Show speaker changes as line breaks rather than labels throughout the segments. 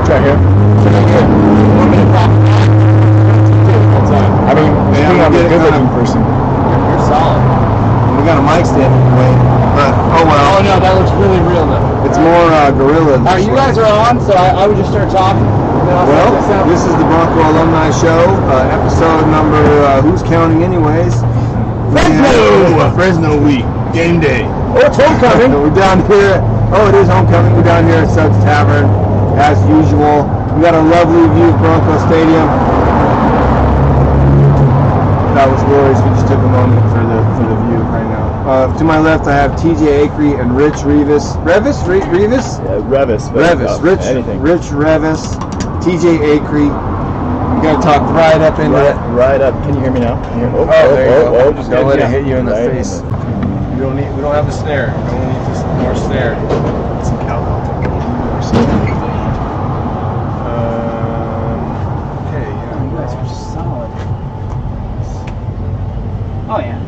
Right here. I mean, I'm a good-looking person.
You're solid.
We got a mic stand in the way, but oh well.
Oh no, that looks really real now.
It's more gorilla.
All right, you guys are on, so I would just start talking.
Well, this is the Bronco Alumni Show, episode number, who's counting anyways?
Fresno week, game day.
Oh, it's homecoming. We're down here. Oh, it is homecoming. We're down here at Suggs Tavern, as usual. We got a lovely view of Bronco Stadium. That was glorious. We just took a moment for the view right now. To my left, I have TJ Acree and Rich Revis. Revis? Revis?
Yeah, Revis.
Rich Revis. TJ Acree. You gotta talk right up into it.
Right up. Can you hear me now?
There you go. Just don't let it hit you in the face.
We don't have the snare. We don't need this more snare.
Some cowbell.
Okay, yeah.
You guys are solid. Oh yeah.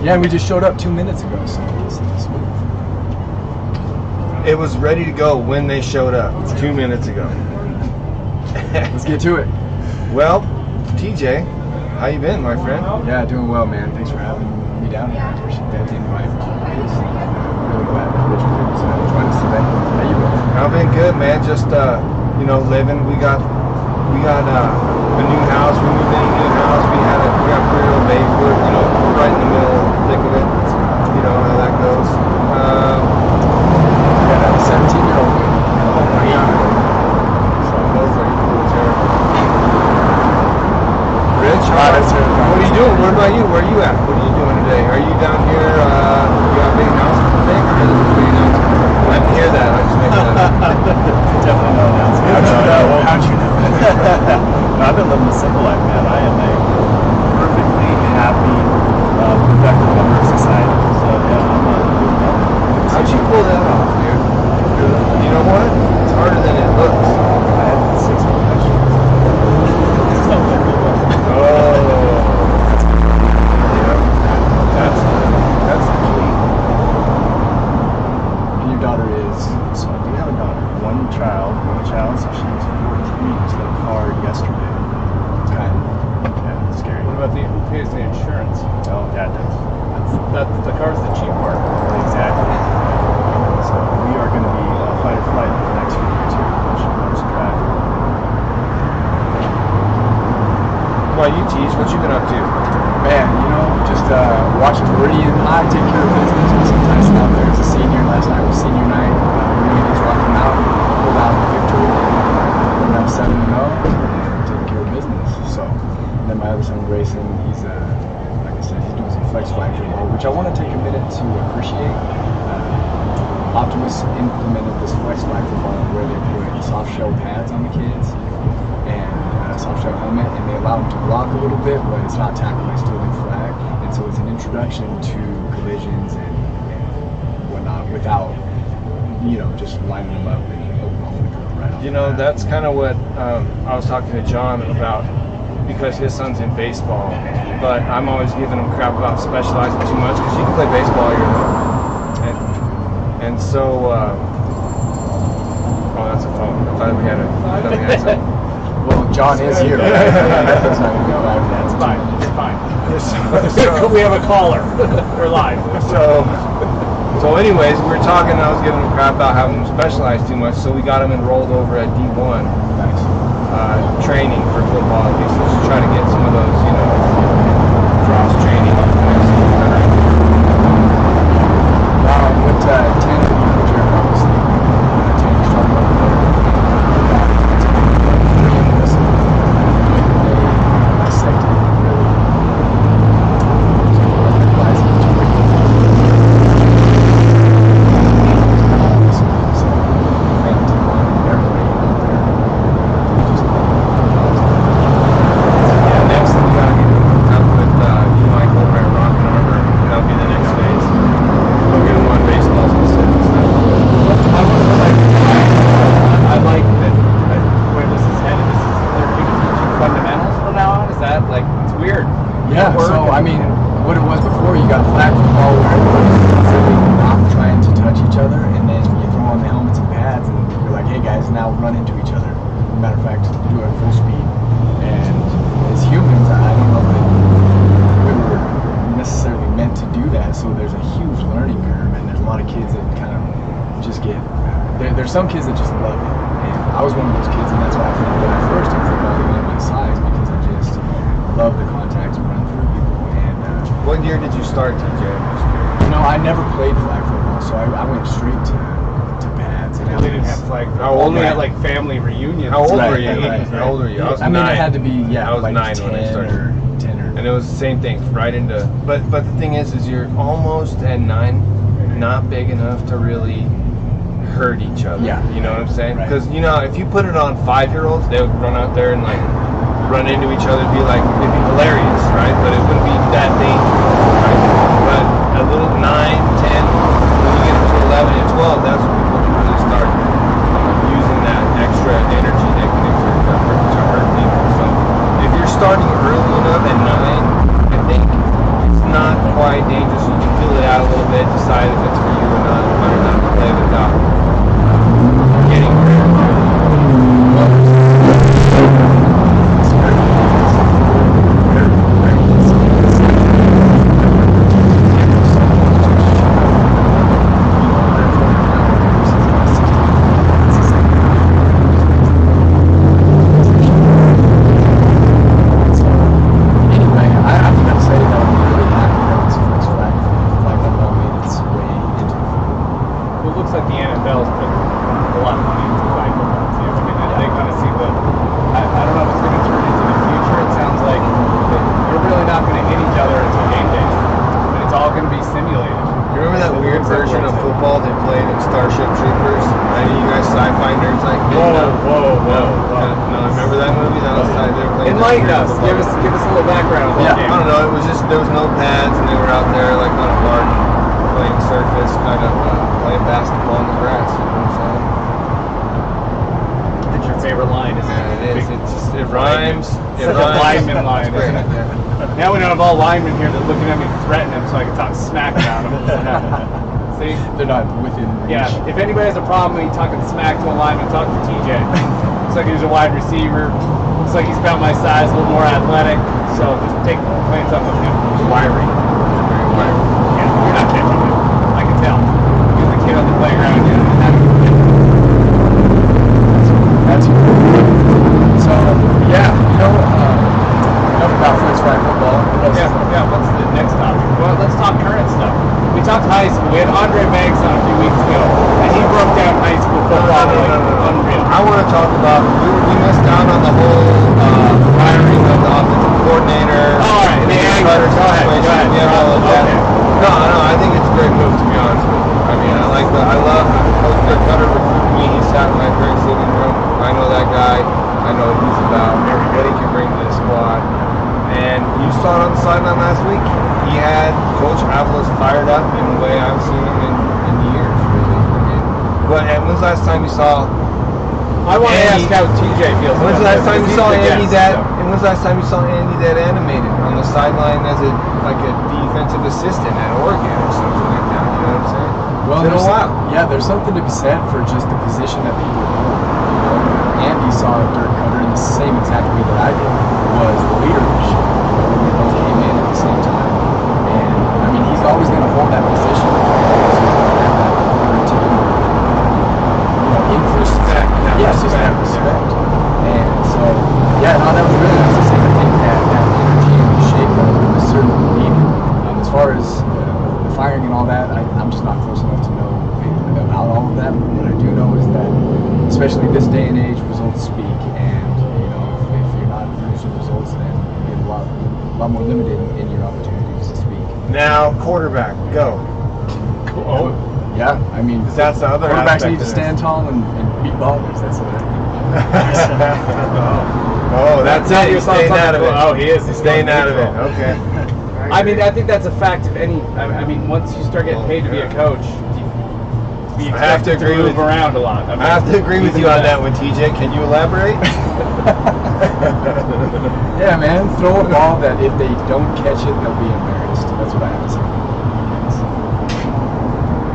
Yeah, we just showed up 2 minutes ago, so it's smooth.
It was ready to go when they showed up. 2 minutes ago.
Let's get to it.
Well, TJ, how you been, my friend?
Yeah, doing well, man. Thanks for having me down here. I appreciate that invite. Really glad that Rich was able to join us today. How you been?
I've been good, man. Just living. We got a new house. We moved in a new house. We got a 3-year-old baby. We're right in the middle of the thick of it. You know how that goes.
We got a 17-year-old baby.
Oh my God. So those are equal terrible. Rich, what are you doing? What about you? Where are you at? What are you doing today? Are you down here? You got a big announcement today, or is it a big announcement? I didn't hear that. I just made that up.
Definitely no announcement. How'd you know? No, I've been living a simple life, man. I am a perfectly happy, productive member of society. So yeah, I'm not doing that.
How'd you pull that off, dude? You know what? It's harder than it looks.
I had 6 professions. It's not that real. That's the key. And your daughter is, so I do have a daughter, one child, so she's 14, just got a car yesterday. It's kind of scary.
What about who pays the insurance?
Oh, Dad does.
The car's the cheap part.
Exactly. So we are going to be fight or flight for the next few years here when she learns to drive.
Why you teach? What you been up to?
Man, just watching Meridian High take care of business. We sometimes out there as a senior. Last night was senior night. Meridian is rocking out, pulled out the victory. We're now 7-0 and taking care of business. So, and then my other son Grayson, he's like I said, he's doing some flex flag football, which I want to take a minute to appreciate. Optimus implemented this flex flag football where they put soft shell pads on the kids and a soft shell helmet, and they allow them to block a little bit, but it's not tackling, it's totally flag. And so it's an introduction to collisions and whatnot without, just lining them up and overhauling the drill right off.
That's kind of what I was talking to John about, because his son's in baseball, but I'm always giving him crap about specializing too much, because you can play baseball all year long. And so, that's a phone. I thought we had something.
Well, John is here, right? That's not going to be live.
It's fine. It's fine. We have a caller. We're live.
So anyways, we were talking, I was giving him crap about having him specialize too much, so we got him enrolled over at D1 training for football, at least. Let's just try to get some of those, cross training.
What 10 of you put your obviously change talking about the
Next thing we gotta get
learning curve, and there's a lot of kids that kind of just get. There's some kids that just love it, and I was one of those kids, and that's why I think when I first took football, they got my size because I just love the contact and run through people. And
What year did you start, TJ?
I never played flag football, so I went straight to pads. And
They didn't have flag.
How old
Only
were
at
you?
like family reunions.
How old
Right,
were you?
right.
How old were you? I was
I mean,
9.
it had to be
I was
like
9
10
when I started.
or 10 or.
And it was the same thing, right into. But the thing is you're almost at 9, not big enough to really hurt each other.
Yeah.
You know what I'm saying?
Right.
Because if you put it on 5-year-olds, they would run out there and like run into each other. It'd be hilarious, right? But it wouldn't be that dangerous. Right? But a little 9, 10, when you get into 11 and 12, that's when people can really start using that extra energy they can exert to hurt people. So if you're starting early enough at 9, I think it's not quite dangerous. You can feel it out a little bit, decide if it's for you or not, whether or not to play without getting hurt.
Anyway, I have to say that I'm really happy that this flag football made its way into the field.
Well, it looks like the NFL's put a lot of money into flag football too. I mean, they kind of see the. I don't know if it's going to turn into the future. It sounds like they're really not going to hit each other until game day, but it's all going to be simulated.
You remember that weird version of football they played in Starship Troopers? I know you guys sci-fi nerds like me.
Whoa.
No, remember that movie? That was they were playing.
Enlighten
that
us.
weird
Give us a little background on
Yeah,
that game.
I don't know. It was just there was no pads, and they were out there like on a garden playing surface, kind of playing basketball on the grass. You know what I'm saying?
It's your favorite line, isn't it?
Yeah, it is. It rhymes. It
Such a
rhymes.
lineman line,
It's
isn't it?
great, yeah.
Now we don't have all linemen here that looking at me threatening them so I can talk smack about them. See?
They're not within reach.
Yeah, if anybody has a problem with me talking smack to a lineman, talk to TJ. Looks like he's a wide receiver. Looks like he's about my size, a little more athletic. So just playing something with him. He's wiry.
Very wild.
Yeah, you're not catching him. I can tell. He was a kid on the playground.
That's so. Yeah, enough about French flag football.
Yeah, what's the next topic? Well, let's talk current stuff. We talked high school. We had Andre Banks on a few weeks ago, and he broke down high school football like unreal.
I want to talk about we missed out on the whole hiring of the offensive coordinator.
All right, the Aggies. Go ahead.
Yeah, all of that.
Okay.
No, I think it's a great move to be honest with you. I mean, I love Coach Greg Cutter recruited me. He sat in my parents' living room. I know that guy. I know what he's about. What he can bring to the squad. And you saw it on the sideline last week. He had Coach Avalos fired up in a way I've seen him in years, really. I mean, and when's the last time you saw?
I want to ask how TJ feels.
When's the last time you
He's
saw
the
Andy
guest,
that?
so.
And when's the last time you saw Andy that animated on the sideline as a defensive assistant at Oregon or something like that? You know what I'm saying?
Well,
It's been a while.
Yeah, there's something to be said for just the position that people hold. Andy saw Dirk Cutter in the same exact way that I did, was the leadership. We both came in at the same time. And, I mean, he's always going to hold that position. He's going to have that particular, interest. Yes, just that respect. And so, yeah, no, that was really nice to see. I think that energy and the shape was certainly needed. As far as the firing and all that, I'm just not close enough to know anything about all of that. But what I do know is that, especially this day and age, results speak. And, if you're not producing results, then you're a lot more limited in your opportunities to speak.
Now, quarterback, go.
Oh,
Yeah, I mean,
That's the other
quarterbacks
aspect
need to
of this.
stand tall and beat ballers. That's what I think.
Oh, that's it. He's staying out of it.
Oh, he is.
He's staying out of it. Okay.
I mean, I think that's a fact of any. I mean, once you start getting paid to be a coach, you
I have to
expect
agree
move
with you.
around a lot. I
I have to agree with you on that one, TJ. Can you elaborate?
Yeah, man, throw a ball that if they don't catch it, they'll be embarrassed. That's what I have to say.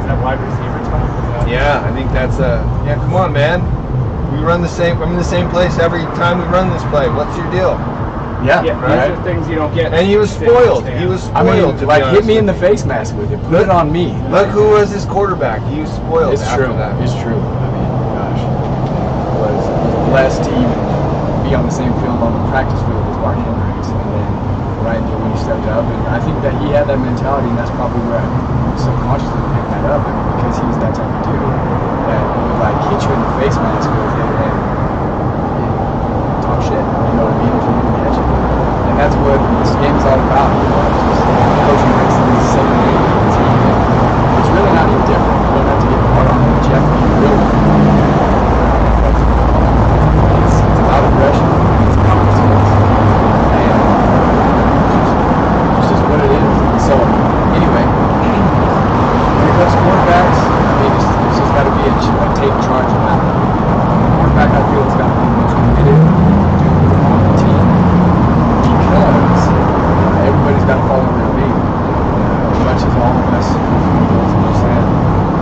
Is that wide receiver talk? Is that-
Yeah, I think that's yeah. Come on, man. We run the same. I'm in the same place every time we run this play. What's your deal?
Yeah,
Yeah,
right.
these are things you don't get.
And he was spoiled. He was
I
spoiled.
mean,
to
like
be
hit
honest
me in
with
the
you.
face mask with it. Put it on me.
Look who was his quarterback. He was spoiled.
It's
after
true.
that.
It's true. I mean, gosh, was blessed to even be on the same field on the practice field as Mark Hendricks, and then right when he stepped up, and I think that he had that mentality, and that's probably where I subconsciously picked that up. I mean, because he's that type of dude that would like hit you in the face mask with it and talk shit. You know what I mean? If you didn't catch it, and that's what this game is all about. You know, it's just coaching makes these second team. It's really not any different. You don't have to get hard on it. You have to be real. It's about aggression. It's about results. And it's just what it is. So, anyway, when it comes to quarterbacks, I mean, it's just got to be a take charge of that. Quarterback, I feel, has got to be the most committed dude on the team because everybody's got to follow their lead. As much as all of us, as you said,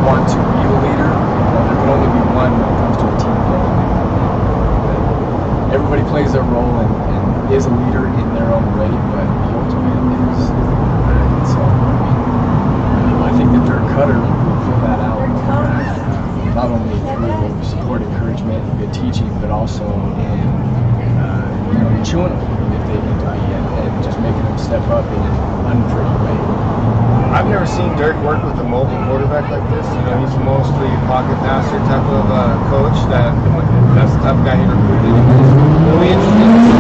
want to be the leader, there can only be one when it comes to a team game. Everybody plays their role and is a leader in their own way, but the ultimate is the quarterback. And so, I think that Dirk Cutter will fill that out not only through support, encouragement, and good teaching, but also in chewing them if they need to be, and just making them step up in an unpretty way.
I've never seen Dirk work with a mobile quarterback like this. You know, he's mostly a pocket passer type of coach. That's the type of guy he recruited. It'll be interesting to see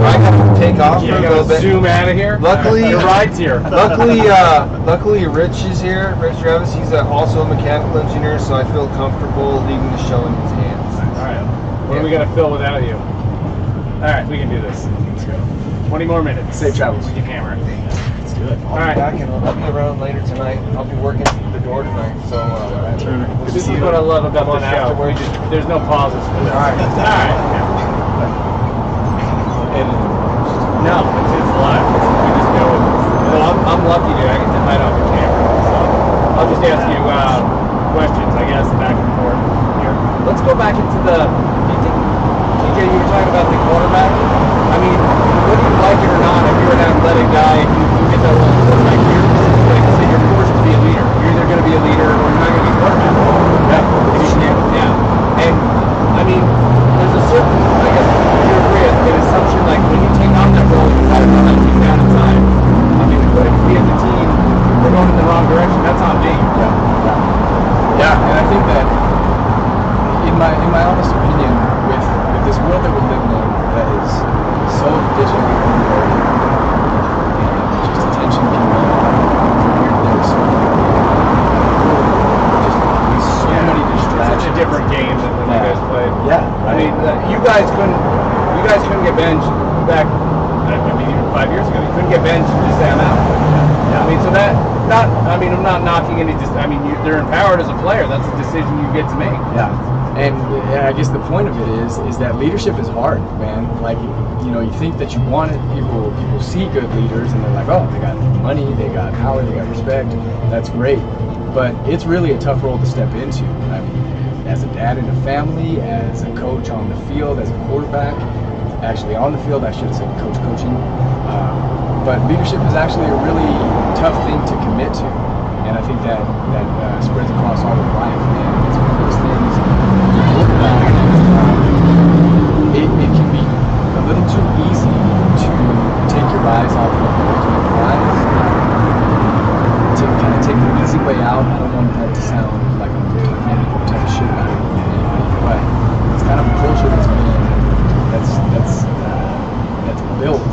I got to take off for a little bit.
Zoom out of here.
Luckily,
the ride's here.
luckily, Rich is here. Rich Travis. He's also a mechanical engineer, so I feel comfortable leaving the show in his hands.
All right. What are we gonna fill without you? All right, we can do this.
Let's go.
20 more minutes.
Safe travels.
With your camera.
Let's do it.
I'll be back and I'll be around later tonight. I'll be working the door tonight, so
This is what I love about the show. There's no pauses for this.
All right.
No, it's live. We just go with it. Well, I'm lucky that I get to hide off the camera. So I'll just ask you questions, I guess, back and forth here. Let's go back into the. Do you think, TJ, you were talking about the quarterback? I mean, whether you like it or not, if you're an athletic guy, if you get that little quarterback here, like I said, you're forced to be a leader. You're either going to be a leader or you're not going to be a quarterback. Yeah. If you can. Yeah. And I mean, there's a certain, I guess, you agree, an assumption like when you take on that role, you got to run that team down in time. I mean, if we as a team, we're going in the wrong direction, that's on me.
Yeah, and I think that, in my honest opinion, with this world that we're living in, that is so digitally converted, and just attention can be weird things. Just so many distractions.
Such a different game than when you guys played.
Yeah,
I mean, you guys couldn't get benched back. I mean, even 5 years ago, you couldn't get benched and just say I'm out. Yeah. I mean, so that I'm not knocking any. They're empowered as a player. That's a decision you get to make.
Yeah. And I guess the point of it is that leadership is hard, man. Like, you think that you want it. People see good leaders and they're like, oh, they got money, they got power, they got respect. That's great. But it's really a tough role to step into. I mean, as a dad in a family, as a coach on the field, as a quarterback, actually on the field, I should have said coaching. But leadership is actually a really tough thing to commit to. And I think that spreads across all of life. And it's one of those things, it can be a little too easy to take your eyes off of the ultimate prize, to kind of take the easy way out. I don't want that to sound like I'm talking any type of shit about anybody, but it's kind of a culture that's built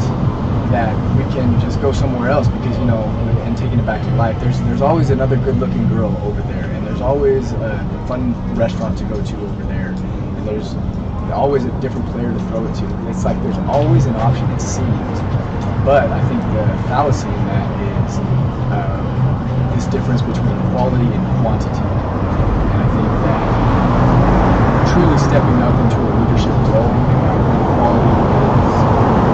that we can just go somewhere else because, and taking it back to life, there's always another good-looking girl over there, and there's always a fun restaurant to go to over there, and there's always a different player to throw it to. It's like there's always an option, it seems. But I think the fallacy in that is this difference between quality and quantity. And I think that truly stepping up into a leadership role, when quality is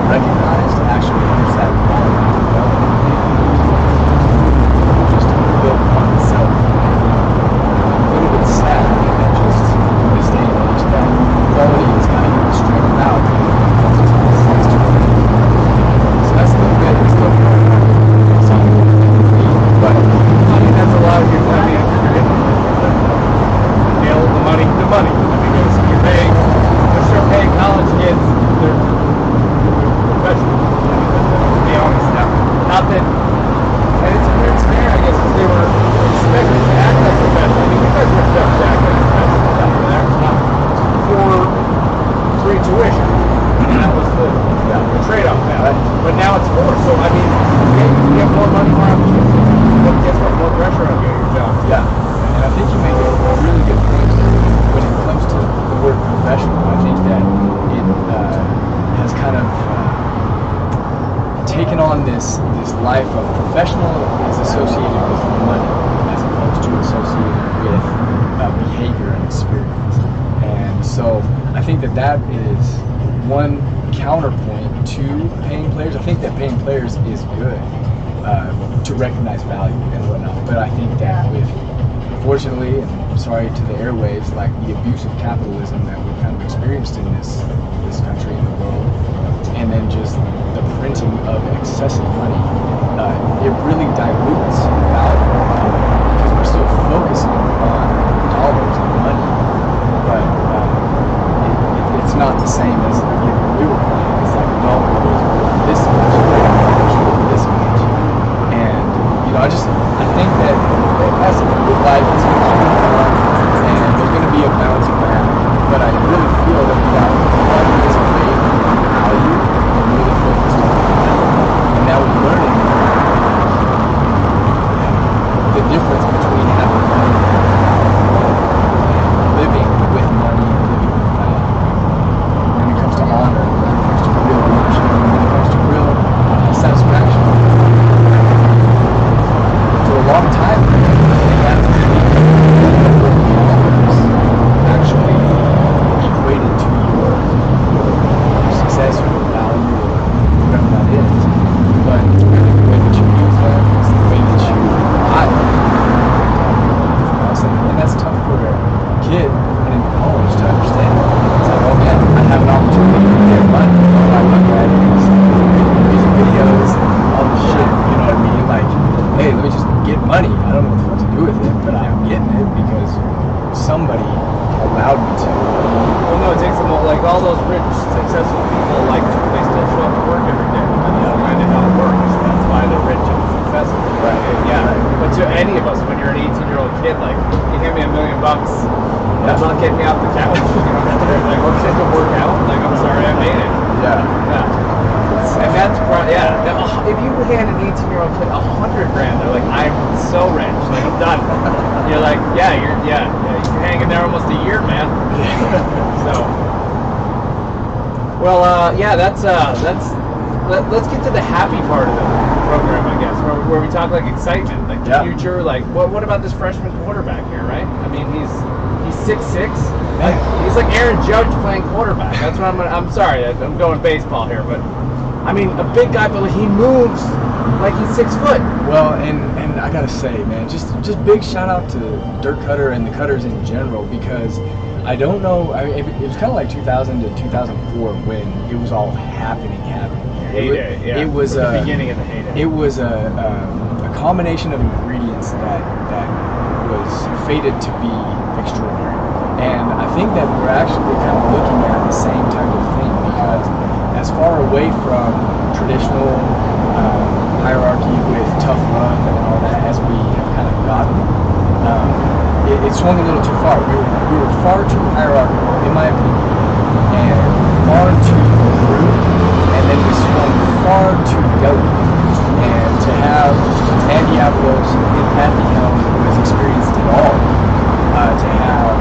recognized, actually helps that quality develop and just build upon itself. A little bit sad that just in this day and age that life of professional is associated with money as opposed to associated with behavior and experience. And so I think that is one counterpoint to paying players. I think that paying players is good to recognize value and whatnot. But I think that with, unfortunately, and I'm sorry to the airwaves, like the abuse of capitalism that we've kind of experienced in this country and the world, and then just the printing of excessive money, it really dilutes value because we're still focusing on dollars and money, but it's not the same as when we were playing. It's like a dollar is worth this much, this much, and I think that as with life, it's going to be fun, and there's going to be a balance of that, but I really feel that we got this great value and really focused on that, and now we're learning the difference between having money and living with money and living with value. When it comes to honor, when it comes to real emotion, when it comes to real satisfaction. For a long time, that actually equated to your success or your value or whatever that is. But it's really the way that you use that, it's the way that you buy it. And that's tough for a kid in college to understand. It's like, oh man, I have an opportunity to get money. All I look at is music videos and all the shit, you know what I mean? Like, hey, let me just get money. I don't know what the fuck to do with it, but I'm getting it because somebody allowed me to.
Well, no, it takes them all, like all those rich, successful people, like they still show up to work every day. And they don't find it how it works. That's why they're rich and successful.
Right.
Yeah. But to any of us, when you're an 18-year-old kid, like you hand me $1 million, that's not getting me off the couch. You know, like, well, just to work out. Like, I'm sorry, I made it.
Yeah.
And that's if you hand an 18-year-old kid $100 grand, they're like, I'm so rich, like I'm done. You're like, you're hanging there almost a year, man. So, well, let's get to the happy part of the program, I guess, where we talk like excitement, like the future, like what about this freshman quarterback here, right? I mean, he's 6'6". Like, he's like Aaron Judge playing quarterback. That's what I'm sorry, I'm going baseball here, but I mean, a big guy, but he moves like he's 6 foot.
Well, and I gotta say, man, just big shout out to Dirk Cutter and the Cutters in general, because I don't know, it was kind of like 2000 to 2004 when it was all happening.
Heyday, yeah.
It was
the beginning of the heyday.
It was a combination of ingredients that was fated to be extraordinary. And I think that we're actually kind of looking at the same type of thing, because as far away from traditional hierarchy with tough love and all that as we have kind of gotten, it swung a little too far. We were far too hierarchical, in my opinion, and far too rude, and then we swung far too goaty. And to have Andy Avalos at the helm who has experienced it all, to have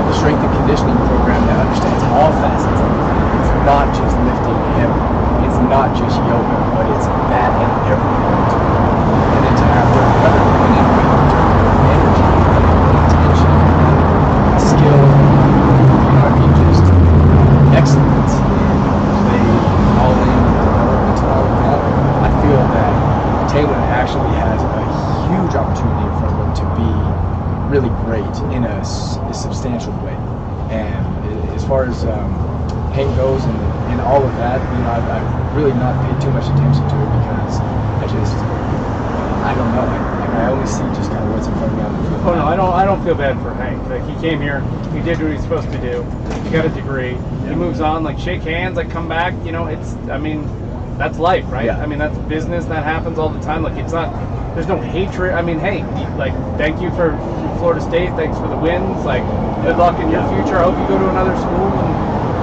the strength and conditioning program that understands all facets of it. It's not just lifting heavy, it's not just yoga, but it's that and everything. And then to have Dirk Cutter coming in with energy, intention, skill, you know what I mean, just excellence in playing all in development and all of that. I feel that Taylor actually has a huge opportunity in front of him to be really great in a substantial way. And as far as Hank goes and all of that, you know, I've really not paid too much attention to it because I don't know. I only see just kind of what's in front of me on the field.
Oh no, I don't feel bad for Hank. Like, he came here, he did what he's supposed to do. He got a degree. He moves on. Like, shake hands, like come back. You know, that's life, right?
Yeah.
I mean, that's business. That happens all the time. Like, it's not. There's no hatred. I mean, hey, like, thank you for Florida State. Thanks for the wins. Like, good luck in your future. I hope you go to another school and,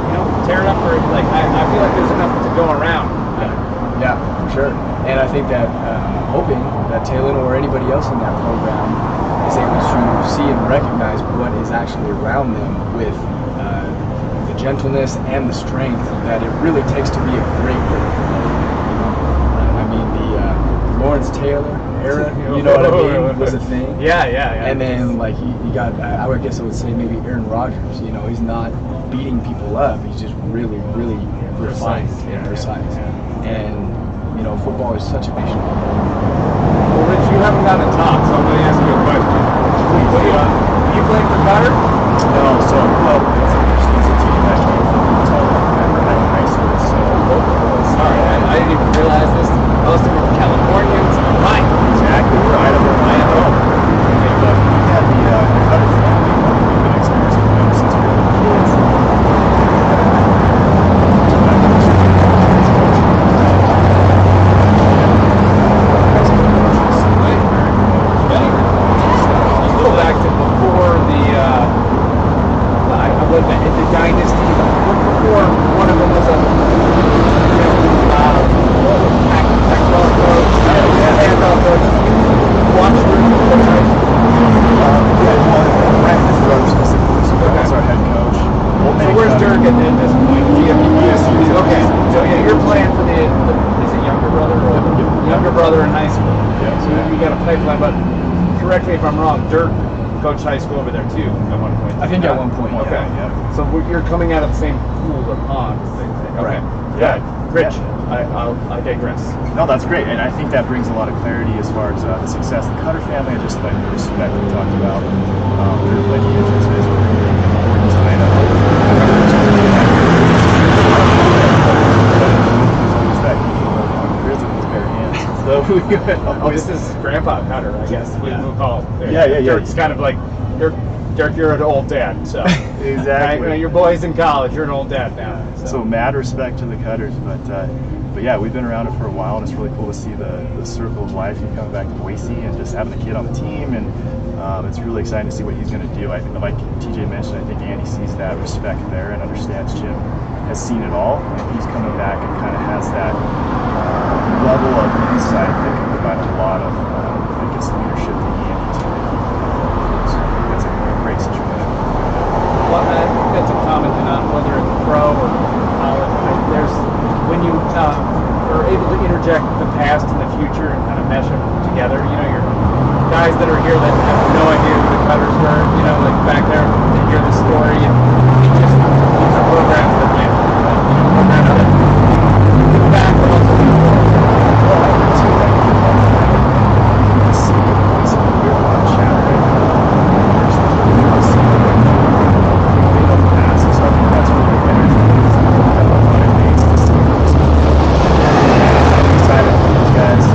you know, tear it up for, like, I feel like there's enough to go around.
Yeah, for sure. And I think that I'm hoping that Taylor or anybody else in that program is able to see and recognize what is actually around them with the gentleness and the strength that it really takes to be a great leader. I mean, the Lawrence Taylor era, you know what I mean, was a thing.
Yeah.
And then like you got, I would guess I would say maybe Aaron Rodgers. You know, he's not beating people up. He's just really refined and precise. And you know, football is such a nation.
Well, Rich, you haven't gotten to talk, so I'm going to ask you a question. You playing for Cutter?
No, so well, it's a team that came from high school. So
Sorry, I didn't even realize this. Most of them are Californians. Right.
exactly right up in my home. But we had the Cutter family. We've been experiencing them since we were kids.
You go back to before the the dynasty, before one of them was a Pac-12 coach, NFL coach. You watched
Practice Roach specifically. So that's our head coach.
So where's Dirk at this point? Okay, so yeah, you're playing for the is it younger brother or younger brother in high school?
Yeah.
So you got a pipeline, but correct me if I'm wrong. Dirk coached high school over there too at one point.
I think at one point.
Okay.
Yeah.
So you're coming out of the same pool or pond. Okay.
Right.
Yeah.
Rich, I digress.
No, that's great, and I think that brings a lot of clarity as far as the success of the Cutter family, and just like the respect we talked about. Their lineage is a really important sign of always that grizz with his bare hands. So
This is Grandpa Cutter, I guess. We'll call it.
Yeah.
Dirk's kind of like Dirk, you're an old dad, so
Exactly.
Right? Your boy's in college. You're an old dad now.
So mad respect to the Cutters, but yeah, we've been around it for a while, and it's really cool to see the circle of life. He's coming back to Boise and just having a kid on the team, and it's really exciting to see what he's going to do. I think, like TJ mentioned, I think Andy sees that respect there and understands Jim has seen it all, and he's coming back and kind of has that level of insight that can provide a lot of, I guess, leadership to Andy too. So I think that's a great situation.
Well, I think that's a common denominator, whether it's pro or college. There's when you are able to interject the past and the future and kind of mesh them together. You know, your guys that are here that have no idea who the Cutters were. You know, like back there, they hear the story and just these are programs that they programs that look back but also
Well, I would say that the city of Boise, we're on Saturday. They don't pass, so I think that's really energy. I'm excited for these guys.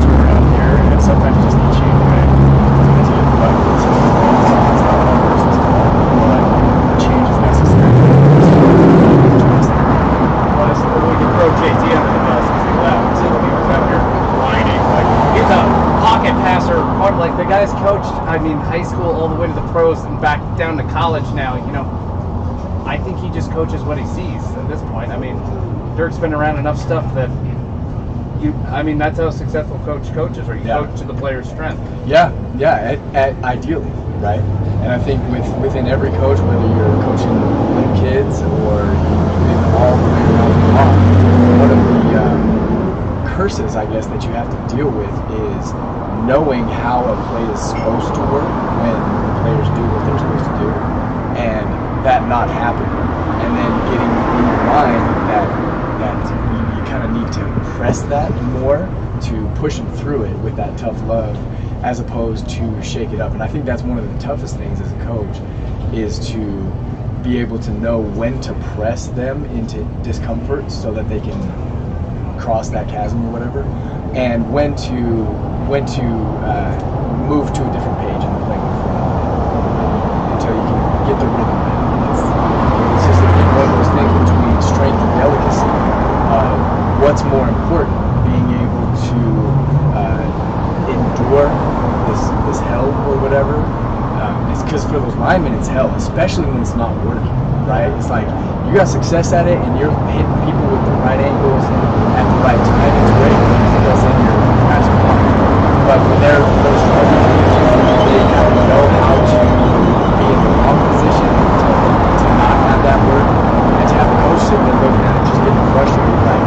Around here, and sometimes you just need change, right? As you get back to this, it's not one person's fault, but change is necessary.
Well, we can throw JT under the bus because he left. So he was out here whining. Like, he's a pocket passer. Like, the guy's coached, I mean, high school all the way to the pros and back down to college now. You know, I think he just coaches what he sees at this point. I mean, Dirk's been around enough stuff that I mean, that's how a successful coach coaches, or you coach to the player's strength.
Yeah, ideally, right? And I think within every coach, whether you're coaching little kids or even all the way around the block, one of the curses, I guess, that you have to deal with is knowing how a play is supposed to work when the players do what they're supposed to do, and that not happening, and then getting in your mind that you kind of need to press that more to push them through it with that tough love, as opposed to shake it up. And I think that's one of the toughest things as a coach, is to be able to know when to press them into discomfort so that they can cross that chasm or whatever, and when to move to a different page in the playing until you can get the rhythm back. It's just one of those things between strength and delicacy. What's more important, being able to endure this hell or whatever? It's because for those linemen, it's hell, especially when it's not working, right? It's like you got success at it and you're hitting people with the right angles at the right time. It's great because then you're passing on. But when they're those struggling positions, they have to know how to be in the wrong position to not have that work, and to have the coach sitting there looking at it, just getting frustrated, like,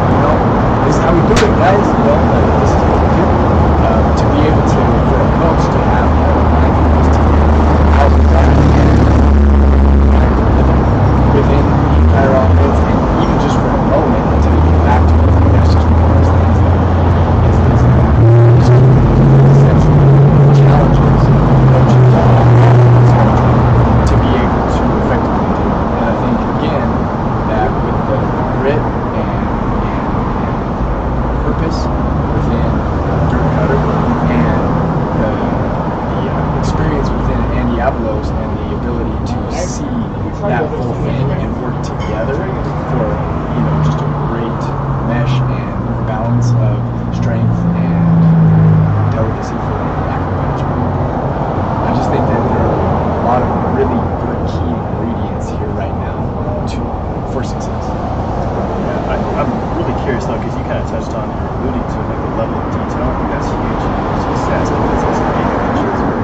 curious though, because you kind of touched on alluding to like the level of detail. I think that's huge in success because it's eighth of inches or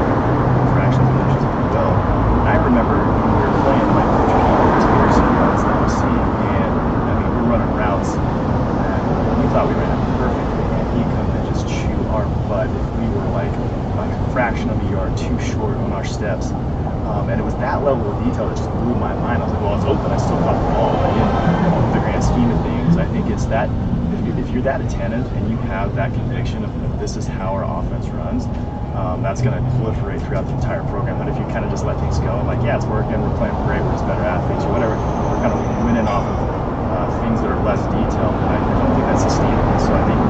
fractions of inches, if you will. And I remember when we were playing like Chris Peterson runs that we're seeing, and I mean we're running routes, and we thought we ran it perfectly, and he come and just chew our butt if we were like a fraction of a yard too short on our steps. And it was that level of detail that just blew my mind. I was like, well, it's open. I still caught the ball. But in the grand scheme of things, I think it's that if you're that attentive and you have that conviction of this is how our offense runs, that's going to proliferate throughout the entire program. But if you kind of just let things go, like, yeah, it's working, we're playing great, we're just better athletes or whatever, we're kind of winning off of things that are less detailed, and I don't think that's sustainable. So I think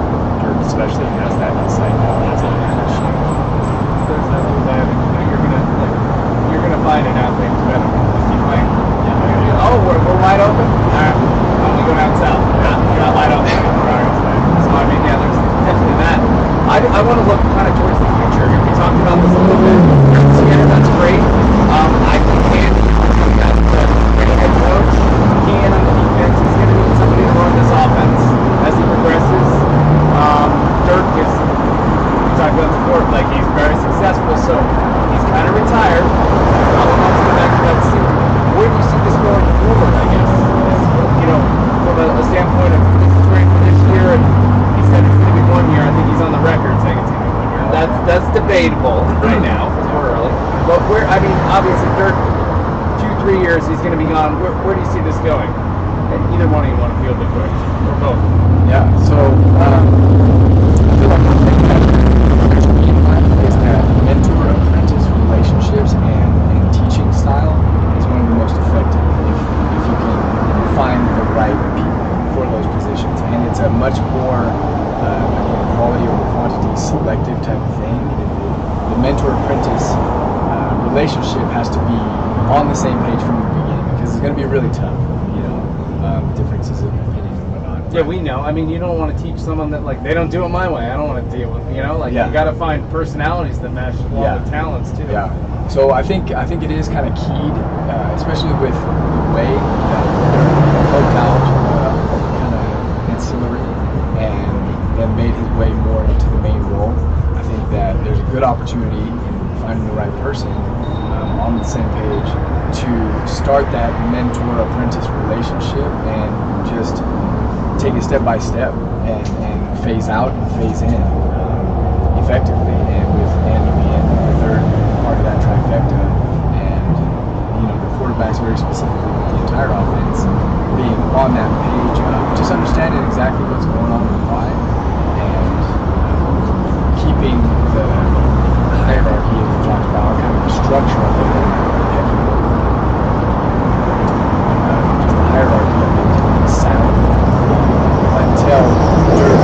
Dirk especially has that insight now. That's an advantage.
There's no doubt you're gonna find an athlete who's better if you playing. Yeah. Oh, we're wide open. All right, we go down south. We're not wide open. So I mean, yeah, there's definitely that. I want to look kind of towards the future. We talked about this a little bit. Skinner, that's great. I think Andy, that's the head coach. Ian on the defense is going to need somebody to run this offense as he progresses. Dirk is. Talked about before, like he's very successful, so he's kind of retired. Probably wants to go back to that seat. Where do you see this going forward, I guess? You know, from a standpoint of this is great for this year, and he said it's going to be 1 year. I think he's on the record saying it's going to be 1 year. That's debatable right now, because we're early. But where, I mean, obviously, Dirk, 2-3 years, he's going to be gone. Where do you see this going? And either one of you want to field the question, or both?
Yeah, so I feel like one thing that is that mentor-apprentice relationships and teaching style is one of the most effective if you can find the right people for those positions. And it's a much more quality over quantity selective type of thing. The mentor-apprentice relationship has to be on the same page from the beginning because it's going to be really tough, differences of opinion and whatnot.
Yeah, we know. I mean, you don't want to teach someone that, like, they don't do it my way. I don't want to deal with, you got to find personalities that match along with talents, too.
Yeah. So I think it is kind of keyed, especially with the way that they're poked out kind of ancillary and then made his way more into the main role. I think that there's a good opportunity in finding the right person on the same page to start that mentor-apprentice relationship and just take it step by step and phase out and phase in effectively, and with Andy being the third part of that trifecta, and the quarterbacks very specifically with the entire offense being on that page of just understanding exactly what's going on with why and keeping the hierarchy as we talked about, kind of the structure of it, just the hierarchy of it sound until you're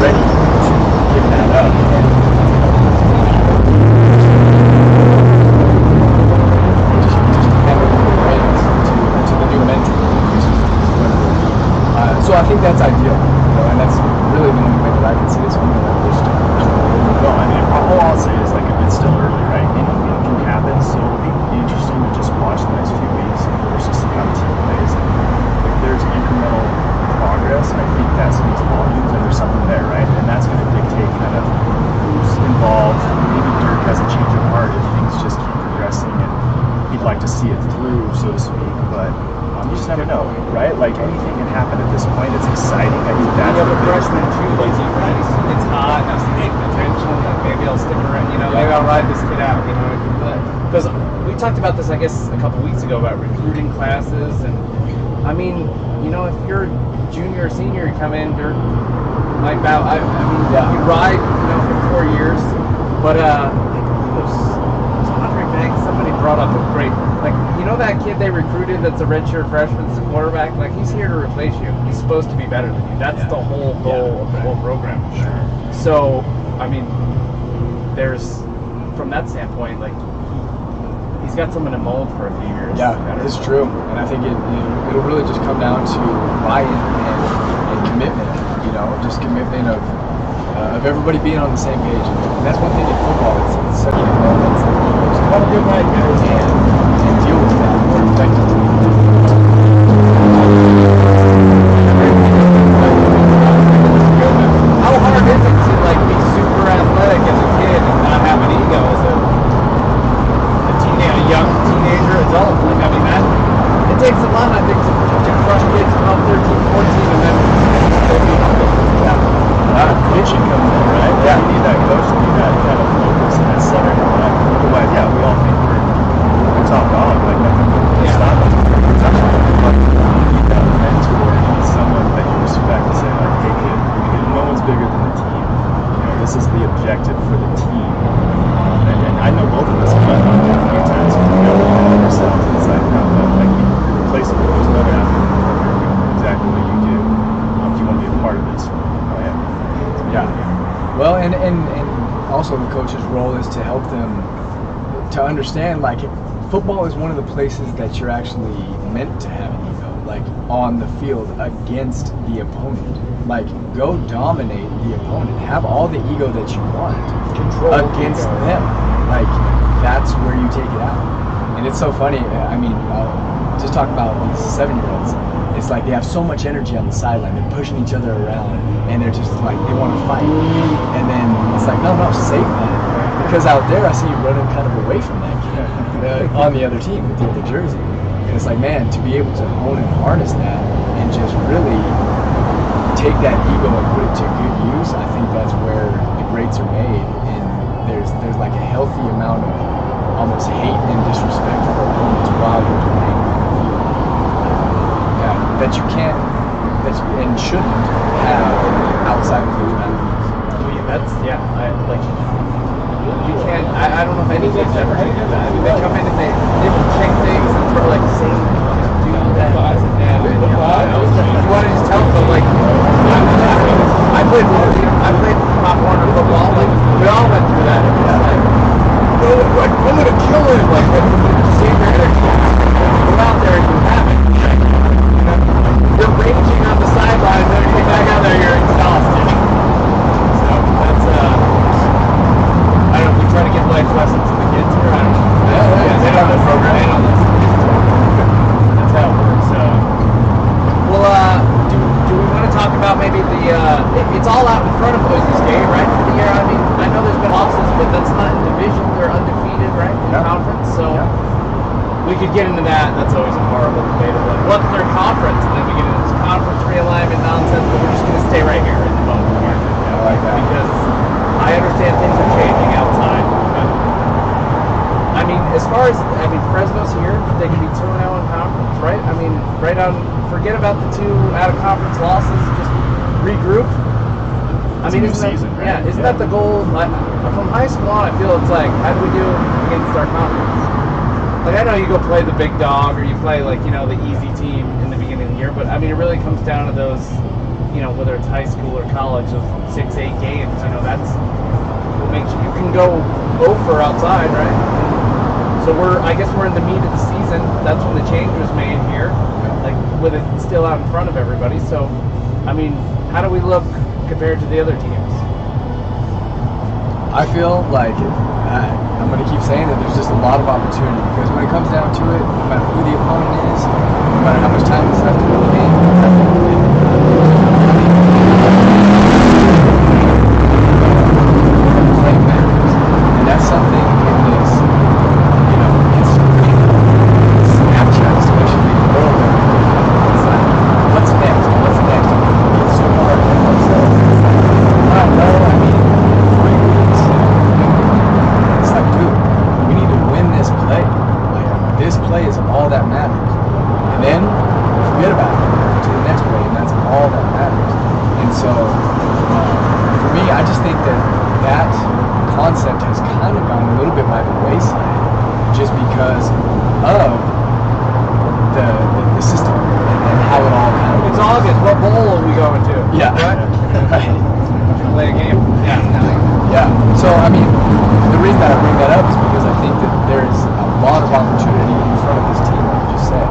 ready to give that up. And just hand over the reins to the new mentor, which is what it will be. So I think that's ideal, and that's really the only way that I can see this one.
No, I mean, all I'll say is, like, it's still early, right? Anything can happen, so it'll be interesting to just watch the next few weeks and just see how the team plays. And if there's incremental progress, I think that speaks volumes, and there's something there, right? And that's going to dictate kind of who's involved. Maybe Dirk has a change of heart if things just keep progressing, and he'd like to see it through, so to speak. But you just never know, right? Like, anything can happen at this point. It's exciting. I think that's
the freshman too. Like, it's hot. I'm getting attention. Like, maybe I'll stick around. Maybe I'll ride this kid out. Because we talked about this, I guess, a couple weeks ago about recruiting classes, and I mean, if you're junior or senior, you come in, they're like bow. I mean, you ride, for 4 years, but somebody brought up a great, like, that kid they recruited that's a redshirt freshman, that's a quarterback, like, he's here to replace you. He's supposed to be better than you. That's the whole goal of the whole program.
Sure.
So, I mean, there's, from that standpoint, like, he's got someone to mold for a few years.
Yeah, it's true. And I think it'll really just come down to buy-in and commitment, just commitment of everybody being on the same page. And that's one thing in football. It's such a moment. Have a good night, guys. And deal with that more effectively.
projected for the team. And I know both of us have done it a few times when we go ourselves inside the like you're replaceable. There's another athlete in the world here doing exactly what you do. If you want to be a part of this, go ahead.
Yeah. Well, and also the coach's role is to help them to understand, like, football is one of the places that you're actually meant to have an ego, like on the field against the opponent. Like, go dominate the opponent. Have all the ego that you want. Control against them. Like, that's where you take it out. And it's so funny. I mean, just talk about these 7-year-olds. It's like they have so much energy on the sideline. They're pushing each other around, and they're just like, they want to fight. And then it's like, no, save that. Because out there, I see you running kind of away from that kid on the other team with the other jersey. And it's like, man, to be able to hone and harness that and just really take that ego and put it to good use, I think that's where the greats are made. And there's like a healthy amount of almost hate and disrespect for opponents while you're playing on the field. That you can't, and shouldn't have outside of those boundaries.
You can't. I don't know if any kids ever do that. I mean, they come in and they will check things and throw like say do that. You want to just tell them like I played Pop Warner football. Like we all went through that. It was like, I'm gonna kill him. Like save your energy. Go out there and you have it. You're raging on the sideline, and then you get back out there, you're exhausted. So that's I don't know if we try to give life lessons to the kids here. I don't know. Yeah, they don't know the program. They don't listen. That's how it works. Well, do we want to talk about maybe the? It's all out in front of Boise's game, right? For the year. I mean, I know there's been losses, but that's not in division. They're undefeated, right? In conference. So we could get into that. That's always a horrible debate of like, what's their conference, and then we get into this conference realignment nonsense. But we're just going to stay right here in the moment here.
I like that.
Because I understand things are changing outside. But, I mean, as far as Fresno's here, they can be 2-0 in conference, right? I mean, forget about the 2 out of conference losses. Just regroup.
It's a new season, right?
Isn't that the goal? From high school on, I feel it's like, how do we do against our conference? Like, I know you go play the big dog, or you play like the easy team in the beginning of the year, but I mean, it really comes down to those. Whether it's high school or college, of 6-8 games, that's what makes you can go over outside, right? So I guess we're in the meat of the season. That's when the change was made here, like with it still out in front of everybody. So, I mean, how do we look compared to the other teams?
I feel like I'm going to keep saying that there's just a lot of opportunity, because when it comes down to it, no matter who the opponent is, no matter how much time is left in the game, I think playing matters. And that's something in this, Snapchat, especially in the world, it's like, what's next? What's next? It's so hard to ourselves. I don't know. I mean, 3 weeks. It's like, dude, we need to win this play. Like, this play is all that matters. And then forget about it. To the next play, and that's all that matters. And so, for me, I just think that concept has kind of gone a little bit by the wayside, just because of the system and how it all kind of.
It's August. What bowl are we going to?
Yeah.
Play a game.
Yeah. So, I mean, the reason that I bring that up is because I think that there's a lot of opportunity in front of this team, like you just said,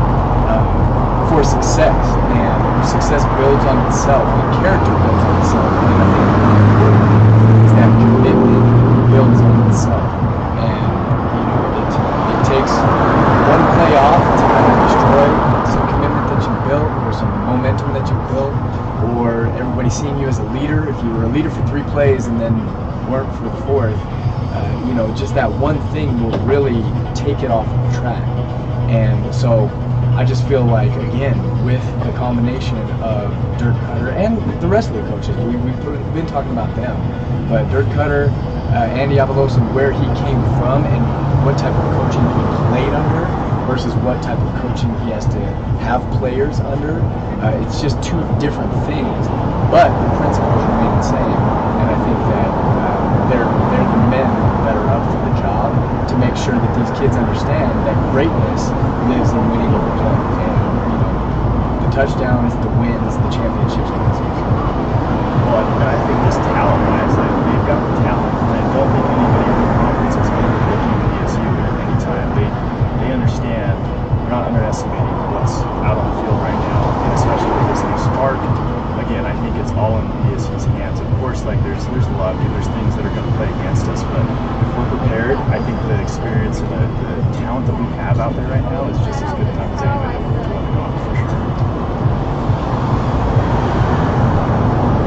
for success. And success builds on itself, and character builds on itself. And I think the more important is that commitment builds on itself. And, it takes one play off to kind of destroy some commitment that you built, or some momentum that you built, or everybody seeing you as a leader. If you were a leader for 3 plays and then weren't for the 4th, just that one thing will really take it off the track. And so I just feel like, again, with the combination of Dirk Cutter and the rest of the coaches, we've been talking about them, but Dirk Cutter, Andy Avalos, where he came from and what type of coaching he played under versus what type of coaching he has to have players under. It's just 2 different things, but the principles remain the same. And I think that they're the men that are up for the job to make sure that these kids understand that greatness lives in winning over play. And the touchdowns, the wins, the championships.
Well, and I think just talent-wise, like, they've got the talent. I don't think anybody in the conference is going to be looking at ESU at any time. They understand. They're not underestimating what's out on the field right now, and especially with this new spark. Again, I think it's all in ESU's hands. Of course, like there's luck and there's things that are going to play against us, but if we're prepared, I think the experience and the talent that we have out there right now is just as good enough as anybody that we're going on for sure.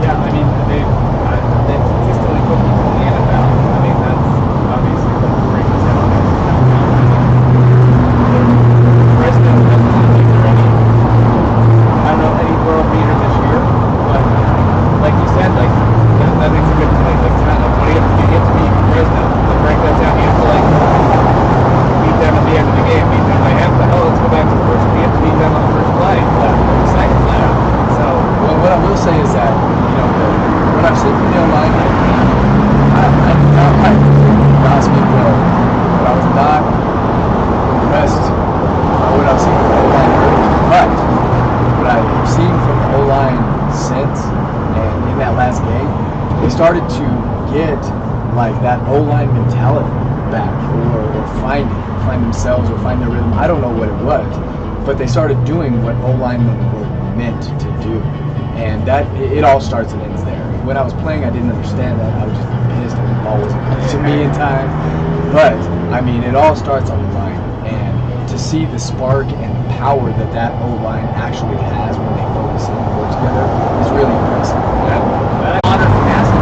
Yeah, I mean, they've consistently put people in the NFL. I mean, that's obviously what brings us out. Fresno doesn't have either any, I don't know, any world beater this year, but like you said, like, that makes a good point. Like, kind of, when you get to beat Fresno, to break that down, you have to, like, beat them at the end of the game, beat them by half. Oh, let's go back to the first, we have to beat them on the first play, or the second play. So,
well, what I will say is that, what I've seen from the O-line, I'm not like gossiping, but I was not impressed by what I've seen from the O-line early. But what I've seen from the O-line since, and in that last game, they started to get like that O-line mentality back, or find themselves, or find their rhythm. I don't know what it was, but they started doing what O-linemen were meant to do. And that it all starts and ends there. When I was playing, I didn't understand that. I was just pissed that the ball wasn't coming to me in time. But I mean, it all starts on the line, and to see the spark and power that O-line actually has when they focus and work together is really impressive.
modern basketball.